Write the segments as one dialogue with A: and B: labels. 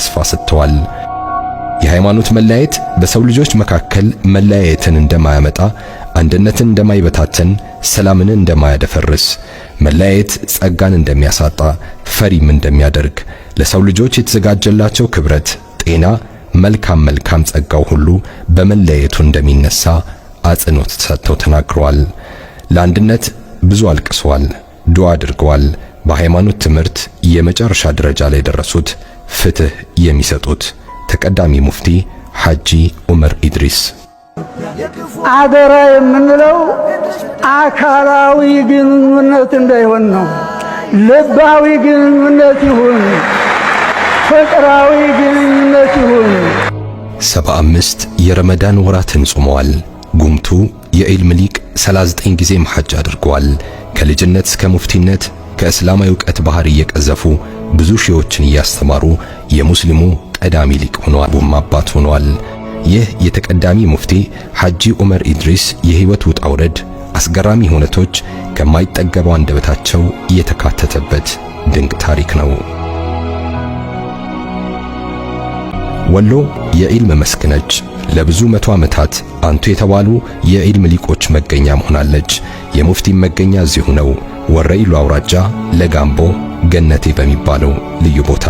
A: ተስፋ ሰጥተዋል። የሃይማኖት መለያየት በሰው ልጆች መካከል መለያየትን እንደማያመጣ፣ አንድነትን እንደማይበታተን፣ ሰላምን እንደማያደፈርስ፣ መለያየት ጸጋን እንደሚያሳጣ፣ ፈሪም እንደሚያደርግ፣ ለሰው ልጆች የተዘጋጀላቸው ክብረት፣ ጤና፣ መልካም ጸጋው ሁሉ በመለያየቱ እንደሚነሳ አጽንኦት ሰጥተው ተናግረዋል። ለአንድነት ብዙ አልቅሰዋል፣ ዱዓ አድርገዋል። በሃይማኖት ትምህርት የመጨረሻ ደረጃ ላይ ደረሱት ፍትህ የሚሰጡት ተቀዳሚ ሙፍቲ ሐጂ ዑመር ኢድሪስ
B: አደራ የምንለው አካላዊ ግንኙነት እንዳይሆን ነው። ልባዊ ግንኙነት ይሁን፣ ፍቅራዊ ግንኙነት ይሁን።
A: 75 የረመዳን ወራትን ጾመዋል። ጉምቱ የዒልም ሊቅ 39 ጊዜም ሐጅ አድርገዋል። ከልጅነት እስከ ሙፍቲነት ከእስላማዊ ዕውቀት ባህር እየቀዘፉ ብዙ ሺዎችን እያስተማሩ የሙስሊሙ ቀዳሚ ሊቅ ሆነዋል። አባት ሆነዋል። ይህ የተቀዳሚ ሙፍቲ ሐጂ ዑመር ኢድሪስ የህይወት ውጣ ውረድ አስገራሚ ሁነቶች ከማይጠገበው አንደበታቸው የተካተተበት ድንቅ ታሪክ ነው። ወሎ የዒልም መስክ ነች። ለብዙ መቶ ዓመታት አንቱ የተባሉ የዒልም ሊቆች መገኛ ሆናለች። የሙፍቲም መገኛ እዚሁ ነው። ወረኢሉ አውራጃ ለጋምቦ ገነቴ በሚባለው ልዩ ቦታ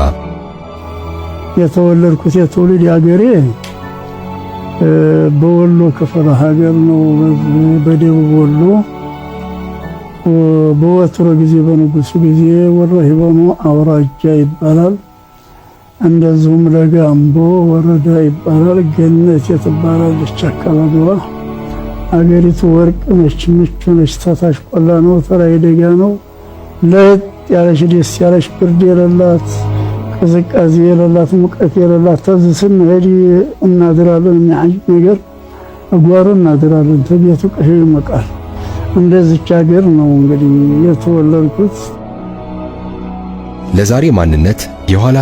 B: የተወለድኩት የትውልድ ሀገሬ በወሎ ክፍለ ሀገር ነው። በደቡብ ወሎ በወትሮ ጊዜ በንጉሱ ጊዜ ወረኢሉ አውራጃ ይባላል። እንደዚሁም ለጋምቦ ወረዳ ይባላል። ገነቴ ትባላለች አካባቢዋ። አገሪቱ ወርቅ ነች፣ ምቹ ነች። ታታሽ ቆላ ነው፣ ተራይ ደጋ ነው። ለጥ ያለች ደስ ያለች ብርድ የሌላት ቅዝቃዜ የሌላት ሙቀት የሌላት። ተዚህ ስንሄድ እናድራለን። የሚያጅብ ነገር እጓሮ እናድራለን። ተቤቱ ቀሽ ይመቃል። እንደዚች ሀገር ነው እንግዲህ የተወለድኩት።
A: ለዛሬ ማንነት የኋላ